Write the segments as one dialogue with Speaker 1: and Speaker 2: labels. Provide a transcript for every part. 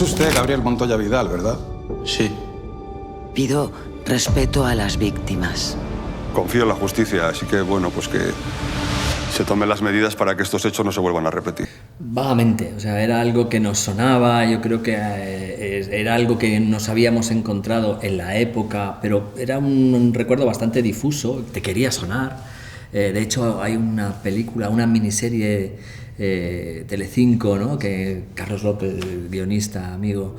Speaker 1: Es usted Gabriel Montoya Vidal, ¿verdad?
Speaker 2: Sí.
Speaker 3: Pido respeto a las víctimas.
Speaker 4: Confío en la justicia, así que, bueno, pues que se tomen las medidas para que estos hechos no se vuelvan a repetir.
Speaker 5: Vagamente, o sea, era algo que nos sonaba, yo creo que era algo que nos habíamos encontrado en la época, pero era un recuerdo bastante difuso, te quería sonar. De hecho, hay una película, una miniserie Telecinco, ¿no?, que Carlos López, el guionista, amigo,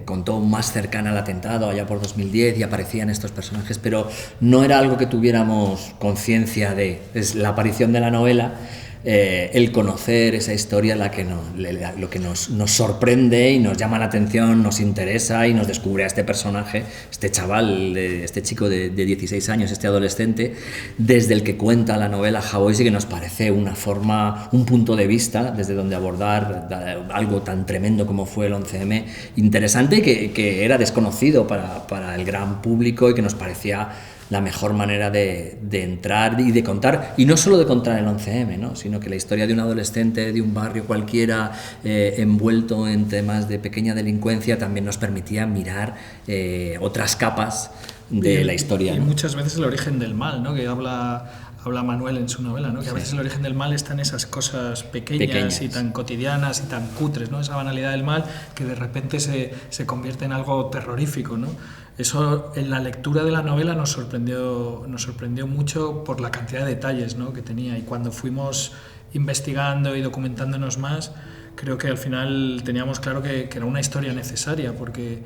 Speaker 5: contó más cercana al atentado allá por 2010 y aparecían estos personajes, pero no era algo que tuviéramos conciencia de. Es la aparición de la novela, el conocer esa historia lo que nos sorprende y nos llama la atención, nos interesa y nos descubre a este personaje, este chaval, este chico de 16 años, este adolescente, desde el que cuenta la novela Javois, y que nos parece una forma, un punto de vista desde donde abordar algo tan tremendo como fue el 11M, interesante y que era desconocido para el gran público, y que nos parecía la mejor manera de entrar y de contar, y no solo de contar el 11M, ¿no?, sino que la historia de un adolescente de un barrio cualquiera envuelto en temas de pequeña delincuencia también nos permitía mirar otras capas de la historia,
Speaker 6: y
Speaker 5: ¿no?
Speaker 6: muchas veces el origen del mal, ¿no?, que habla Manuel en su novela, ¿no?, que a veces el origen del mal está en esas cosas pequeñas y tan cotidianas y tan cutres, ¿no?, esa banalidad del mal que de repente se convierte en algo terrorífico, ¿no? Eso en la lectura de la novela nos sorprendió mucho por la cantidad de detalles, ¿no?, que tenía, y cuando fuimos investigando y documentándonos más, creo que al final teníamos claro que era una historia necesaria, porque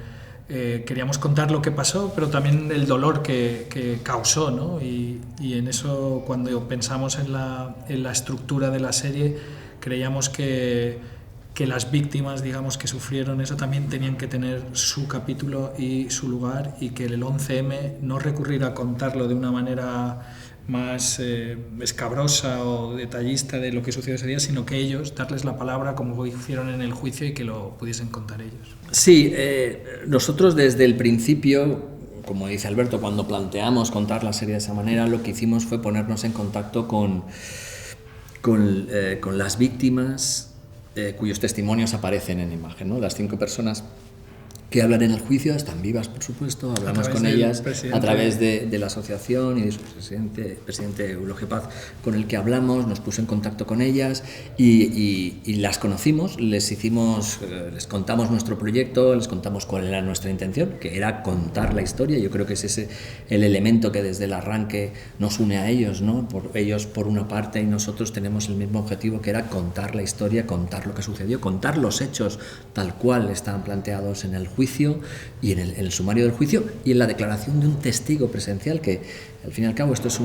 Speaker 6: queríamos contar lo que pasó, pero también el dolor que causó, ¿no? Y en eso, cuando pensamos en la estructura de la serie, creíamos que las víctimas, digamos, que sufrieron eso también tenían que tener su capítulo y su lugar, y que el 11M no recurrir a contarlo de una manera más escabrosa o detallista de lo que sucedió ese día, sino que ellos, darles la palabra como hicieron en el juicio y que lo pudiesen contar ellos.
Speaker 5: Sí, nosotros desde el principio, como dice Alberto, cuando planteamos contar la serie de esa manera, lo que hicimos fue ponernos en contacto con las víctimas cuyos testimonios aparecen en imagen, ¿no? Las 5 personas que hablan en el juicio están vivas, por supuesto, hablamos con ellas a través de la asociación y de su presidente Eulogio Paz, con el que hablamos, nos puso en contacto con ellas y las conocimos, les contamos nuestro proyecto, les contamos cuál era nuestra intención, que era contar la historia. Yo creo que es ese el elemento que desde el arranque nos une a ellos, ¿no? Ellos por una parte y nosotros tenemos el mismo objetivo, que era contar la historia, contar lo que sucedió, contar los hechos tal cual estaban planteados en el juicio y en el sumario del juicio y en la declaración de un testigo presencial, que al fin y al cabo esto es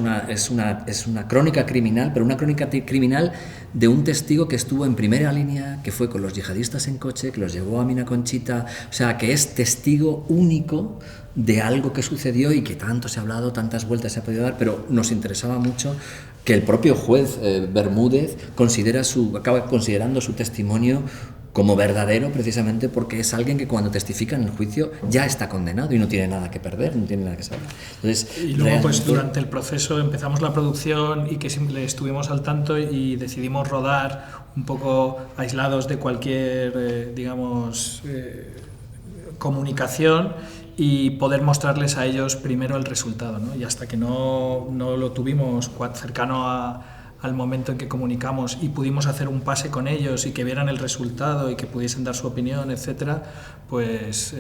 Speaker 5: una crónica criminal, pero una crónica criminal de un testigo que estuvo en primera línea, que fue con los yihadistas en coche, que los llevó a Mina Conchita, o sea, que es testigo único de algo que sucedió y que tanto se ha hablado, tantas vueltas se ha podido dar, pero nos interesaba mucho que el propio juez Bermúdez acaba considerando su testimonio como verdadero, precisamente porque es alguien que cuando testifica en el juicio ya está condenado y no tiene nada que perder, no tiene nada que saber. Entonces,
Speaker 6: y luego pues durante el proceso empezamos la producción y que siempre estuvimos al tanto y decidimos rodar un poco aislados de cualquier comunicación, y poder mostrarles a ellos primero el resultado, ¿no? Y hasta que no lo tuvimos cercano al momento en que comunicamos y pudimos hacer un pase con ellos y que vieran el resultado y que pudiesen dar su opinión, etcétera, pues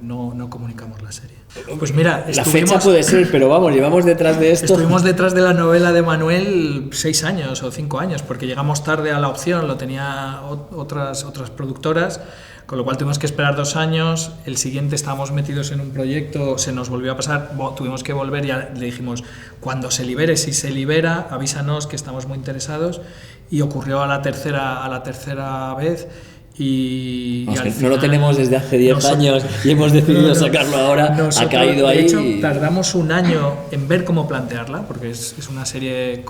Speaker 6: no comunicamos la serie. Pues mira,
Speaker 5: la fecha puede ser, pero vamos, llevamos detrás de esto.
Speaker 6: Estuvimos detrás de la novela de Manuel 6 años o 5 años, porque llegamos tarde a la opción, lo tenía otras productoras, con lo cual tuvimos que esperar 2 años. El siguiente estábamos metidos en un proyecto, se nos volvió a pasar, tuvimos que volver, ya le dijimos, cuando se libere, si se libera, avísanos que estamos muy interesados, y ocurrió a la tercera vez. Y
Speaker 5: al
Speaker 6: final,
Speaker 5: no lo tenemos desde hace 10 años y hemos decidido sacarlo ahora, ha caído ahí.
Speaker 6: De hecho, tardamos 1 año en ver cómo plantearla, porque es una serie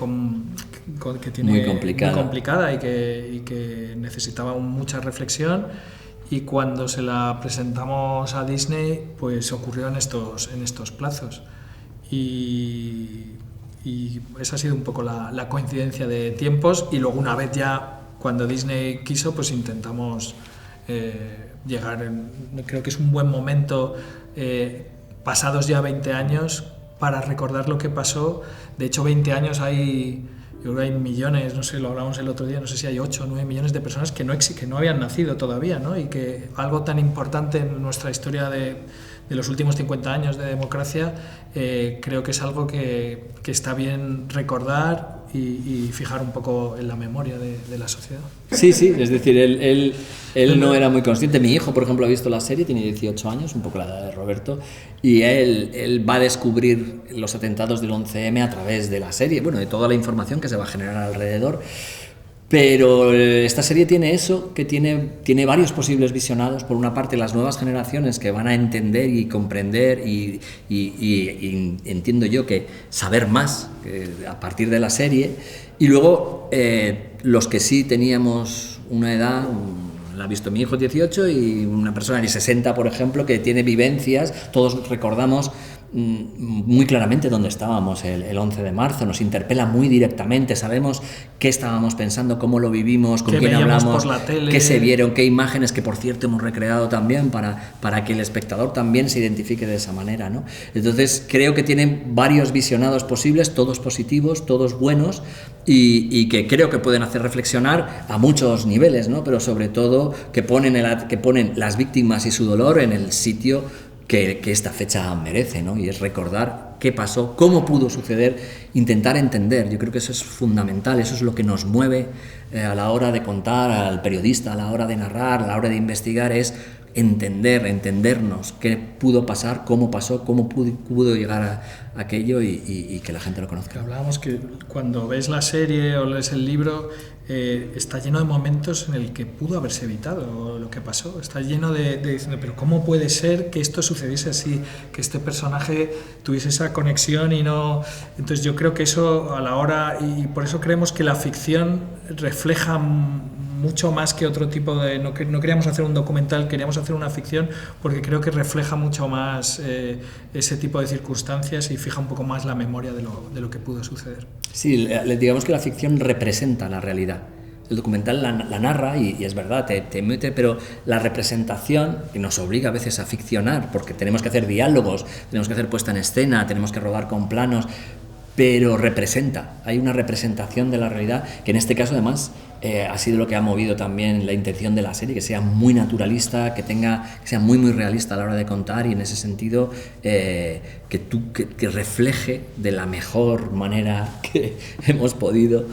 Speaker 6: que tiene
Speaker 5: muy complicada
Speaker 6: y que necesitaba mucha reflexión. Y cuando se la presentamos a Disney, pues ocurrió en estos plazos. Y esa ha sido un poco la coincidencia de tiempos. Y luego, una vez ya, cuando Disney quiso, pues intentamos creo que es un buen momento, pasados ya 20 años, para recordar lo que pasó. De hecho, 20 años yo creo que hay millones, no sé, lo hablamos el otro día, no sé si hay 8 o 9 millones de personas que no habían nacido todavía, ¿no? Y que algo tan importante en nuestra historia de los últimos 50 años de democracia, creo que es algo que está bien recordar y fijar un poco en la memoria de la sociedad.
Speaker 5: Sí, es decir, él no era muy consciente. Mi hijo, por ejemplo, ha visto la serie, tiene 18 años, un poco la edad de Roberto, y él va a descubrir los atentados del 11M a través de la serie, bueno, de toda la información que se va a generar alrededor. Pero esta serie tiene eso, que tiene varios posibles visionados. Por una parte, las nuevas generaciones que van a entender y comprender y entiendo yo que saber más a partir de la serie. Y luego, los que sí teníamos una edad, la ha visto mi hijo 18 y una persona de 60, por ejemplo, que tiene vivencias, todos recordamos muy claramente dónde estábamos el 11 de marzo, nos interpela muy directamente, sabemos qué estábamos pensando, cómo lo vivimos, con quién hablamos, qué se vieron, qué imágenes, que por cierto hemos recreado también para que el espectador también se identifique de esa manera, ¿no? Entonces creo que tienen varios visionados posibles, todos positivos, todos buenos y que creo que pueden hacer reflexionar a muchos niveles, ¿no? Pero sobre todo que ponen las víctimas y su dolor en el sitio que esta fecha merece, ¿no? Y es recordar qué pasó, cómo pudo suceder, intentar entender. Yo creo que eso es fundamental, eso es lo que nos mueve a la hora de contar, al periodista, a la hora de narrar, a la hora de investigar, es entendernos qué pudo pasar, cómo pasó, cómo pudo llegar a aquello y que la gente lo conozca.
Speaker 6: Hablábamos que cuando ves la serie o lees el libro, está lleno de momentos en el que pudo haberse evitado lo que pasó. Está lleno de diciendo, pero ¿cómo puede ser que esto sucediese así? Que este personaje tuviese esa conexión y no... Entonces yo creo que eso a la hora... Y por eso creemos que la ficción refleja mucho más que otro tipo de... No queríamos hacer un documental, queríamos hacer una ficción porque creo que refleja mucho más ese tipo de circunstancias y fija un poco más la memoria de lo que pudo suceder.
Speaker 5: Sí, digamos que la ficción representa la realidad. El documental la narra y es verdad, te mete, pero la representación, que nos obliga a veces a ficcionar, porque tenemos que hacer diálogos, tenemos que hacer puesta en escena, tenemos que rodar con planos, pero hay una representación de la realidad que en este caso además ha sido lo que ha movido también la intención de la serie, que sea muy naturalista, que sea muy muy realista a la hora de contar y en ese sentido que refleje de la mejor manera que hemos podido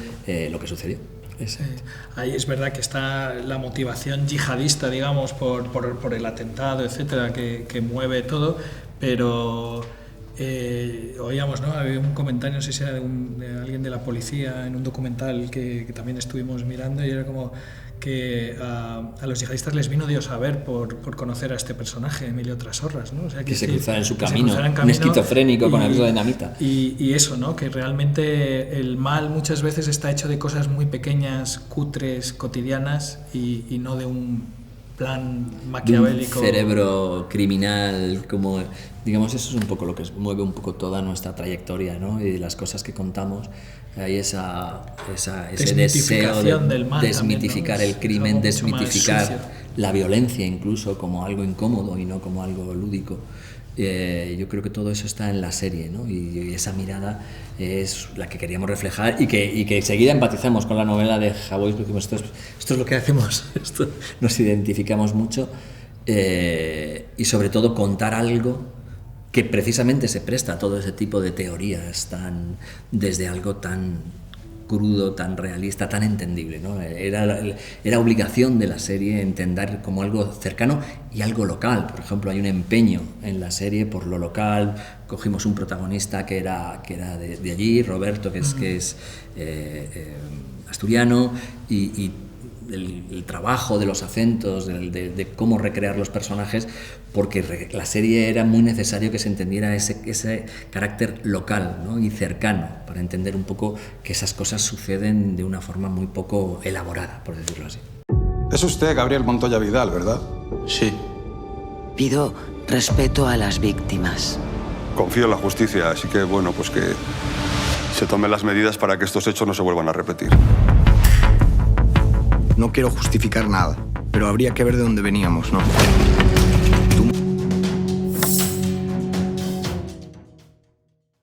Speaker 5: lo que sucedió.
Speaker 6: Ahí es verdad que está la motivación yihadista, digamos, por el atentado, etcétera, que mueve todo, pero oíamos, ¿no? Había un comentario, no sé si era de alguien de la policía en un documental que también estuvimos mirando y era como que a los yihadistas les vino Dios a ver por conocer a este personaje, Emilio Trasorras, ¿no? O sea,
Speaker 5: que se cruzara en su camino, un esquizofrénico con algo de dinamita.
Speaker 6: Y eso, ¿no? Que realmente el mal muchas veces está hecho de cosas muy pequeñas, cutres, cotidianas y no de un plan maquiavélico.
Speaker 5: Un cerebro criminal, como... Digamos, eso es un poco lo que mueve un poco toda nuestra trayectoria, ¿no? Y las cosas que contamos. Hay ese deseo de
Speaker 6: del mal
Speaker 5: desmitificar
Speaker 6: también, ¿no?
Speaker 5: el crimen, desmitificar la violencia incluso como algo incómodo y no como algo lúdico. Yo creo que todo eso está en la serie, ¿no? Y esa mirada es la que queríamos reflejar y que enseguida empatizamos con la novela de Javois, porque esto es lo que hacemos, esto nos identificamos mucho y sobre todo contar algo que precisamente se presta a todo ese tipo de teorías desde algo tan crudo, tan realista, tan entendible, ¿no? Era obligación de la serie entender como algo cercano y algo local. Por ejemplo, hay un empeño en la serie por lo local. Cogimos un protagonista que era de allí, Roberto, que es asturiano, y el trabajo de los acentos, de cómo recrear los personajes, porque la serie era muy necesario que se entendiera ese carácter local, ¿no? Y cercano, para entender un poco que esas cosas suceden de una forma muy poco elaborada, por decirlo así.
Speaker 1: Es usted Gabriel Montoya Vidal, ¿verdad?
Speaker 4: Sí.
Speaker 3: Pido respeto a las víctimas.
Speaker 4: Confío en la justicia, así que bueno, pues que se tomen las medidas para que estos hechos no se vuelvan a repetir.
Speaker 2: No quiero justificar nada, pero habría que ver de dónde veníamos, ¿no?